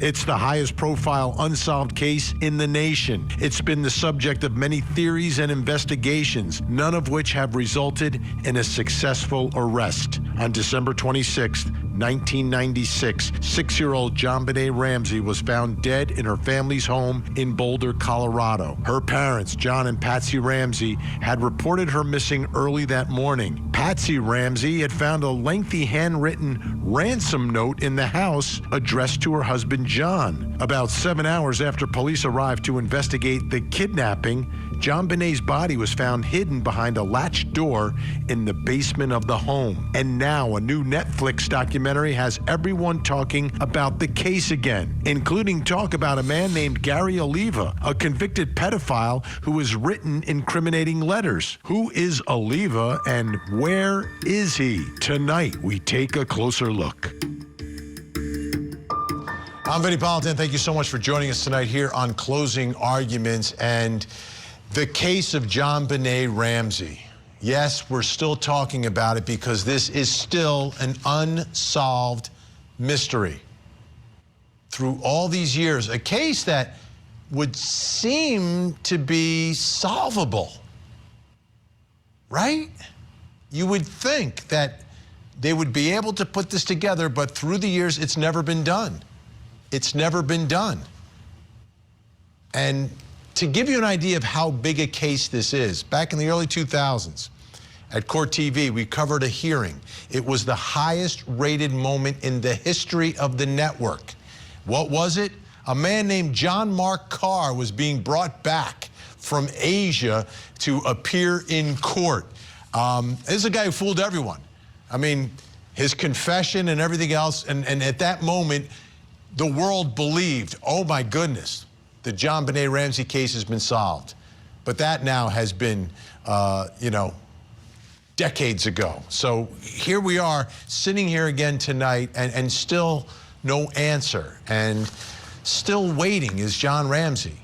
It's the highest profile unsolved case in the nation. It's been the subject of many theories and investigations, none of which have resulted in a successful arrest. On December 26, 1996, 6-year-old JonBenet Ramsey was found dead in her family's home in Boulder, Colorado. Her parents, John and Patsy Ramsey, had reported her missing early that morning. Patsy Ramsey had found a lengthy handwritten ransom note in the house addressed to her husband, John. About 7 hours after police arrived to investigate the kidnapping, JonBenet's body was found hidden behind a latched door in the basement of the home. And now a new Netflix documentary has everyone talking about the case again, including talk about a man named Gary Oliva, a convicted pedophile who has written incriminating letters. Who is Oliva and where is he? Tonight, we take a closer look. I'm Vinnie Politan. Thank you so much for joining us tonight here on Closing Arguments and the case of JonBenet Ramsey. Yes, we're still talking about it because this is still an unsolved mystery. Through all these years, a case that would seem to be solvable, right? You would think that they would be able to put this together, but through the years, it's never been done. It's never been done. And to give you an idea of how big a case this is, back in the early 2000s, at Court TV, we covered a hearing. It was the highest rated moment in the history of the network. What was it? A man named John Mark Carr was being brought back from Asia to appear in court. This is a guy who fooled everyone. I mean, his confession and everything else, and at that moment, the world believed, oh my goodness, the JonBenet Ramsey case has been solved. But that now has been, decades ago. So here we are sitting here again tonight and still no answer. And still waiting is John Ramsey,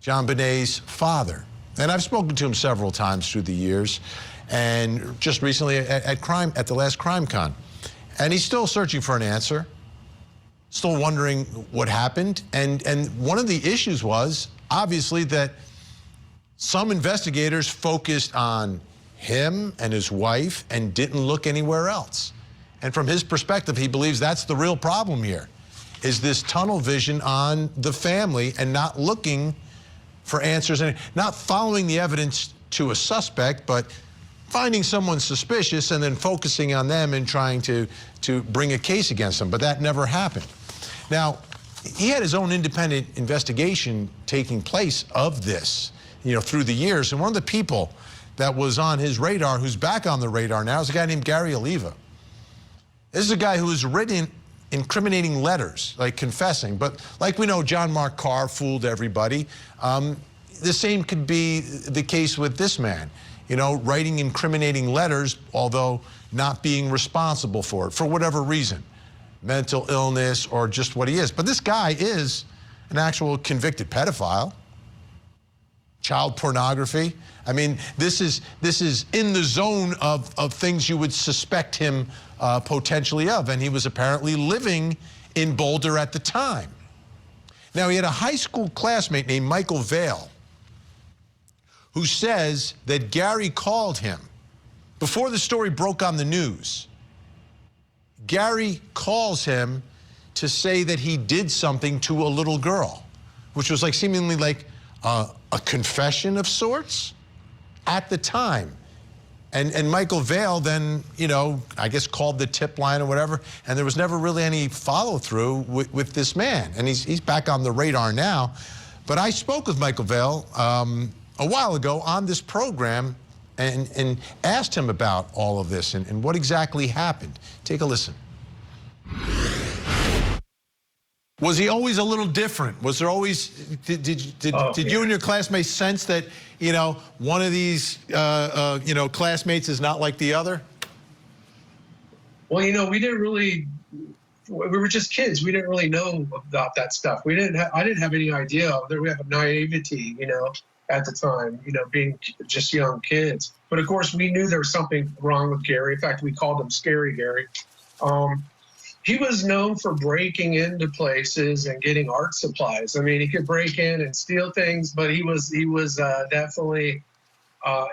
JonBenet's father. And I've spoken to him several times through the years, and just recently at the last CrimeCon. And he's still searching for an answer. Still wondering what happened. And one of the issues was, obviously, that some investigators focused on him and his wife and didn't look anywhere else. And from his perspective, he believes that's the real problem here, is this tunnel vision on the family and not looking for answers and not following the evidence to a suspect, but finding someone suspicious and then focusing on them and trying to bring a case against them. But that never happened. Now, he had his own independent investigation taking place of this, through the years. And one of the people that was on his radar, who's back on the radar now, is a guy named Gary Oliva. This is a guy who has written incriminating letters, like confessing. But like we know, John Mark Carr fooled everybody. The same could be the case with this man, writing incriminating letters, although not being responsible for it, for whatever reason. Mental illness or just what he is. But this guy is an actual convicted pedophile, child pornography. I mean, this is in the zone of things you would suspect him potentially of. And he was apparently living in Boulder at the time. Now, he had a high school classmate named Michael Vale who says that Gary called him before the story broke on the news. Gary calls him to say that he did something to a little girl, which was seemingly like a confession of sorts at the time. And Michael Vale then, I guess called the tip line or whatever, and there was never really any follow through with this man. And he's back on the radar now. But I spoke with Michael Vale a while ago on this program and asked him about all of this and what exactly happened. Take a listen. Was he always a little different? Was there always, did you and your classmates sense that, one of these, classmates is not like the other? Well, we didn't really, we were just kids. We didn't really know about that stuff. I didn't have any idea. We have a naivety, at the time, being just young kids. But of course, we knew there was something wrong with Gary. In fact, we called him Scary Gary. he was known for breaking into places and getting art supplies. I mean, he could break in and steal things, but he was definitely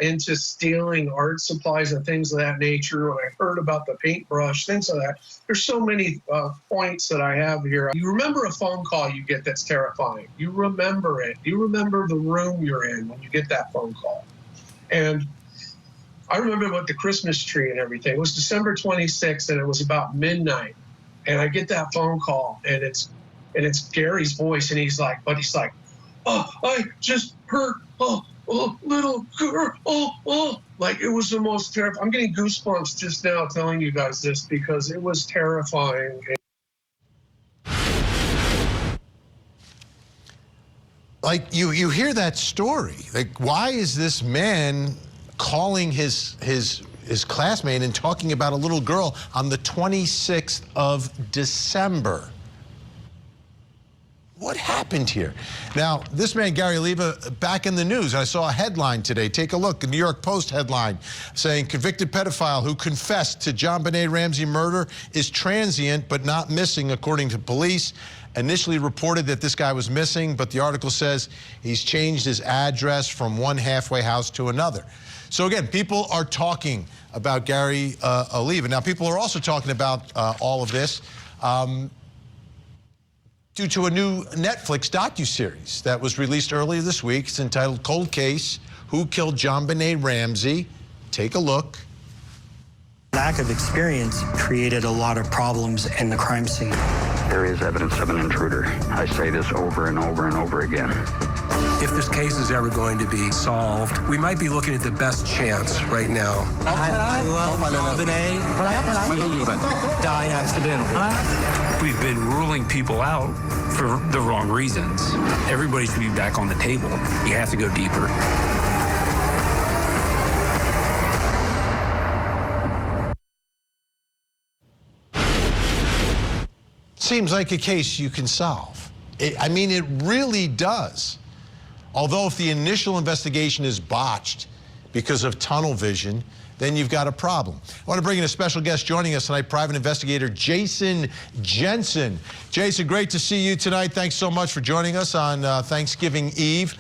into stealing art supplies and things of that nature. When I heard about the paintbrush, things like that, there's so many points that I have here. You remember a phone call you get that's terrifying. You remember it. You remember the room you're in when you get that phone call. And I remember with the Christmas tree and everything. It was December 26th, and it was about midnight. And I get that phone call, and it's Gary's voice, and he's like, oh, I just heard, oh, little girl, oh. Like, it was the most terrifying. I'm getting goosebumps just now telling you guys this because it was terrifying. Like, you hear that story. Like, why is this man calling his classmate and talking about a little girl on the 26th of December? What happened here? Now, this man, Gary Oliva, back in the news. I saw a headline today. Take a look, the New York Post headline saying, convicted pedophile who confessed to JonBenet Ramsey murder is transient but not missing, according to police. Initially reported that this guy was missing, but the article says he's changed his address from one halfway house to another. So again, people are talking about Gary Oliva. Now, people are also talking about all of this due to a new Netflix docuseries that was released earlier this week. It's entitled Cold Case, Who Killed JonBenet Ramsey? Take a look. Lack of experience created a lot of problems in the crime scene. There is evidence of an intruder. I say this over and over and over again. If this case is ever going to be solved, we might be looking at the best chance right now. Vinnie died accidentally. We've been ruling people out for the wrong reasons. Everybody should be back on the table. You have to go deeper. Seems like a case you can solve. I mean, it really does. Although if the initial investigation is botched because of tunnel vision, then you've got a problem. I want to bring in a special guest joining us tonight, private investigator Jason Jensen. Jason, great to see you tonight. Thanks so much for joining us on Thanksgiving Eve.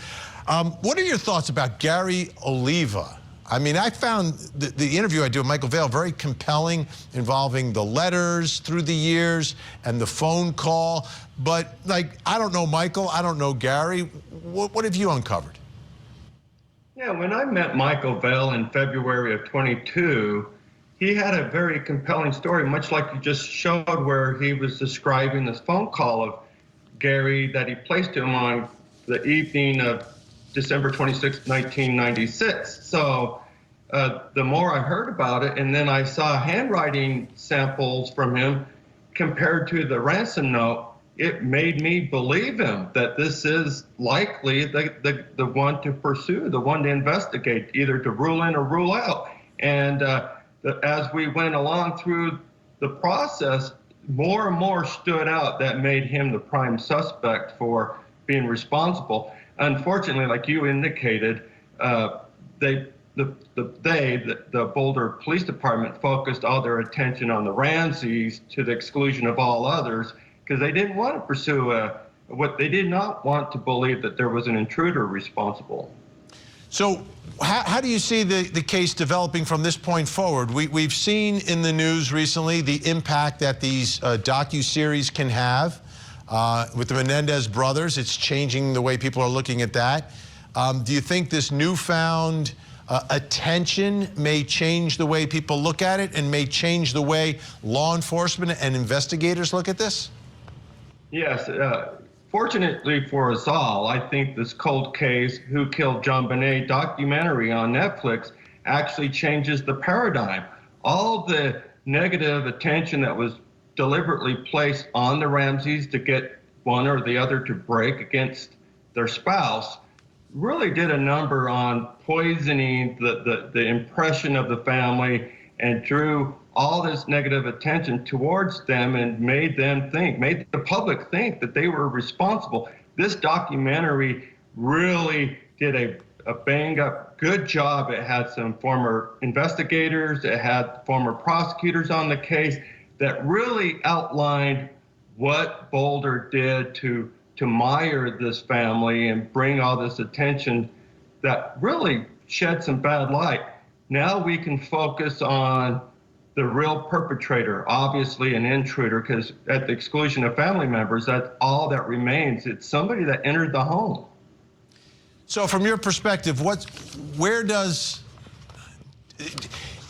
What are your thoughts about Gary Oliva? I mean, I found the interview I do with Michael Vale very compelling, involving the letters through the years and the phone call. But, like, I don't know Michael, I don't know Gary. What have you uncovered? Yeah, when I met Michael Vale in February of 22, he had a very compelling story, much like you just showed, where he was describing this phone call of Gary that he placed him on the evening of December 26, 1996. So the more I heard about it, and then I saw handwriting samples from him compared to the ransom note, it made me believe him that this is likely the one to pursue, the one to investigate, either to rule in or rule out. And as we went along through the process, more and more stood out that made him the prime suspect for being responsible. Unfortunately, like you indicated, the Boulder Police Department focused all their attention on the Ramseys to the exclusion of all others, because they didn't want to pursue what they did not want to believe that there was an intruder responsible. So how do you see the case developing from this point forward? We've seen in the news recently the impact that these docuseries can have. With the Menendez brothers, it's changing the way people are looking at that. Do you think this newfound attention may change the way people look at it and may change the way law enforcement and investigators look at this? Yes. Fortunately for us all, I think this Cold Case, Who Killed JonBenet documentary on Netflix actually changes the paradigm. All the negative attention that was deliberately placed on the Ramseys to get one or the other to break against their spouse really did a number on poisoning the impression of the family, and drew all this negative attention towards them and made the public think that they were responsible. This documentary really did a bang up good job. It had some former investigators, it had former prosecutors on the case. that really outlined what Boulder did to mire this family and bring all this attention that really shed some bad light. Now we can focus on the real perpetrator, obviously an intruder, because at the exclusion of family members, that's all that remains. It's somebody that entered the home. So from your perspective,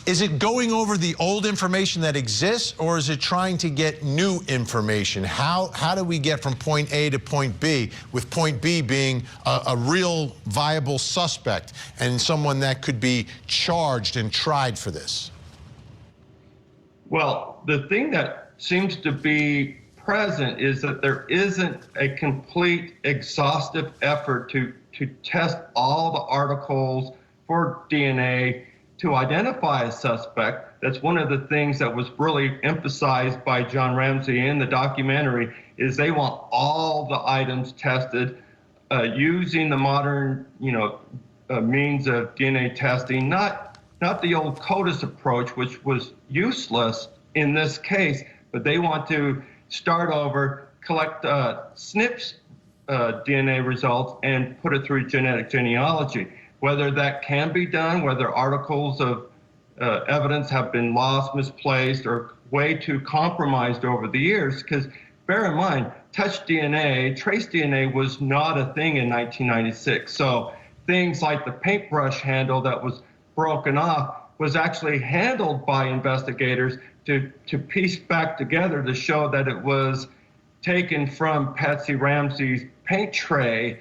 is it going over the old information that exists, or is it trying to get new information? How do we get from point A to point B, with point B being a real viable suspect and someone that could be charged and tried for this? Well, the thing that seems to be present is that there isn't a complete, exhaustive effort to test all the articles for DNA to identify a suspect. That's one of the things that was really emphasized by John Ramsey in the documentary, is they want all the items tested using the modern, means of DNA testing, not the old CODIS approach, which was useless in this case, but they want to start over, collect SNPs DNA results and put it through genetic genealogy. Whether that can be done, whether articles of evidence have been lost, misplaced, or way too compromised over the years, because bear in mind, touch DNA, trace DNA was not a thing in 1996. So things like the paintbrush handle that was broken off was actually handled by investigators to piece back together to show that it was taken from Patsy Ramsey's paint tray.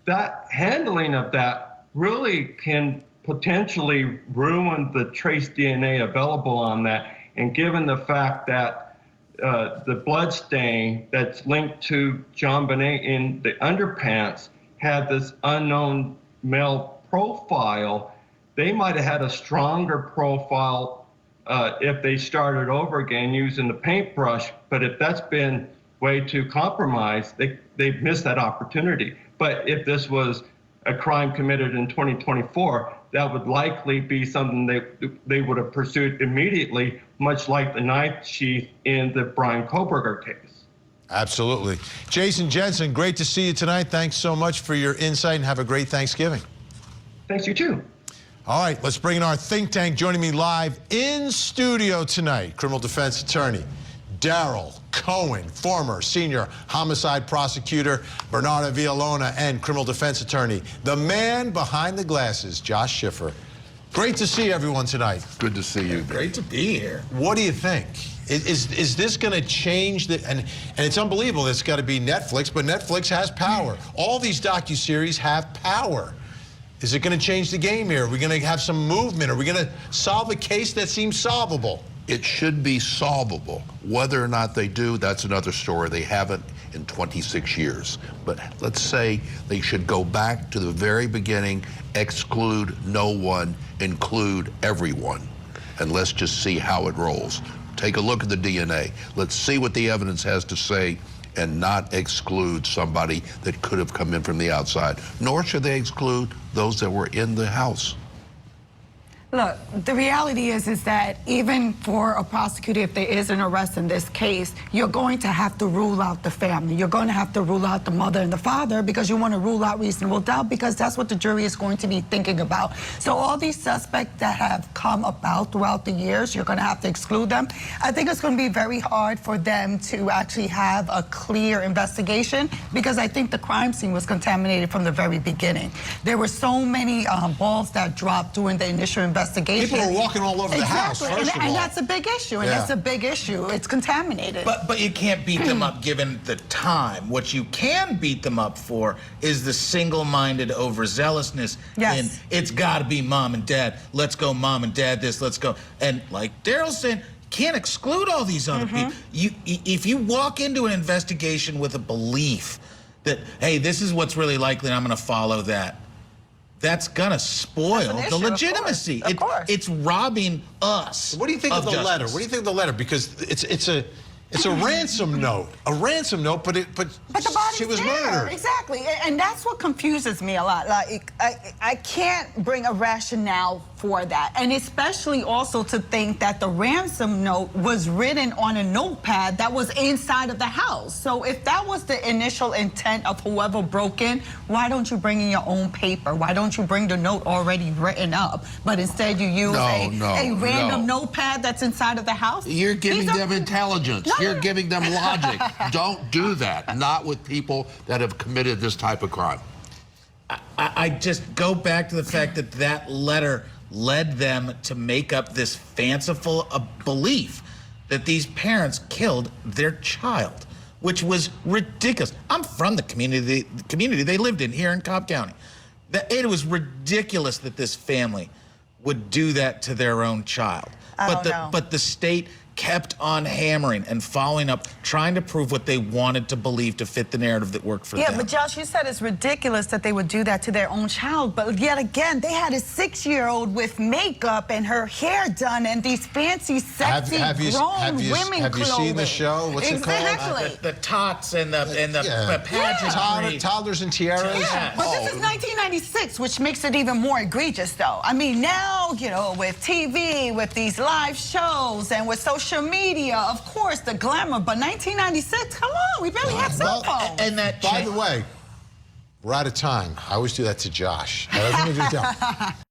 That handling of that really can potentially ruin the trace DNA available on that. And given the fact that the blood stain that's linked to JonBenet in the underpants had this unknown male profile, they might have had a stronger profile if they started over again using the paintbrush. But if that's been way too compromised, they've missed that opportunity. But if this was a crime committed in 2024, that would likely be something they would have pursued immediately, much like the knife sheath in the Brian Koberger case. Absolutely. Jason Jensen, great to see you tonight. Thanks so much for your insight, and have a great Thanksgiving. Thanks, you too. All right, let's bring in our think tank. Joining me live in studio tonight, criminal defense attorney Daryl Cohen, former senior homicide prosecutor Bernardo Villalona, and criminal defense attorney, the man behind the glasses, Josh Schiffer. Great to see everyone tonight. Good to see you. Great to be here. What do you think? Is this going to change the, and it's unbelievable, it's got to be Netflix, but Netflix has power. All these docuseries have power. Is it going to change the game here? Are we going to have some movement? Are we going to solve a case that seems solvable? It should be solvable. Whether or not they do, that's another story. They haven't in 26 years. But let's say they should go back to the very beginning, exclude no one, include everyone. And let's just see how it rolls. Take a look at the DNA. Let's see what the evidence has to say, and not exclude somebody that could have come in from the outside. Nor should they exclude those that were in the house. Look, the reality is that even for a prosecutor, if there is an arrest in this case, you're going to have to rule out the family. You're going to have to rule out the mother and the father, because you want to rule out reasonable doubt, because that's what the jury is going to be thinking about. So all these suspects that have come about throughout the years, you're going to have to exclude them. I think it's going to be very hard for them to actually have a clear investigation, because I think the crime scene was contaminated from the very beginning. There were so many balls that dropped during the initial investigation. People are walking all over the house, first of all. And that's a big issue, and that's a big issue. It's contaminated. But you can't beat them up given the time. What you can beat them up for is the single-minded overzealousness. Yes. And it's got to be mom and dad. Let's go mom and dad this, let's go. And like Daryl's saying, can't exclude all these other people. If you walk into an investigation with a belief that, hey, this is what's really likely and I'm going to follow that, that's gonna spoil the legitimacy. Of course. It's robbing us. What do you think of the letter? What do you think of the letter? Because It's a ransom note. A ransom note, but the body's she was there. murdered. Exactly, and that's what confuses me a lot. Like, I can't bring a rationale for that, and especially also to think that the ransom note was written on a notepad that was inside of the house. So if that was the initial intent of whoever broke in, why don't you bring in your own paper? Why don't you bring the note already written up? But instead you use a random notepad that's inside of the house? You're giving them intelligence. You're giving them logic. Don't do that. Not with people that have committed this type of crime. I just go back to the fact that that letter led them to make up this fanciful belief that these parents killed their child, which was ridiculous. I'm from the community they lived in here in Cobb County. It was ridiculous that this family would do that to their own child. But the state kept on hammering and following up, trying to prove what they wanted to believe to fit the narrative that worked for them. Yeah, but Josh, you said it's ridiculous that they would do that to their own child, but yet again, they had a 6-year-old with makeup and her hair done and these fancy, sexy, grown women Have you seen the show? What's it called? The tots and the pageant. Toddlers and tiaras. Yeah, but this is 1996, which makes it even more egregious, though. I mean, now, you know, with TV, with these live shows, and with social media, of course, the glamour, but 1996, come on, we barely had cell phones. And that By the way, we're out of time. I always do that to Josh.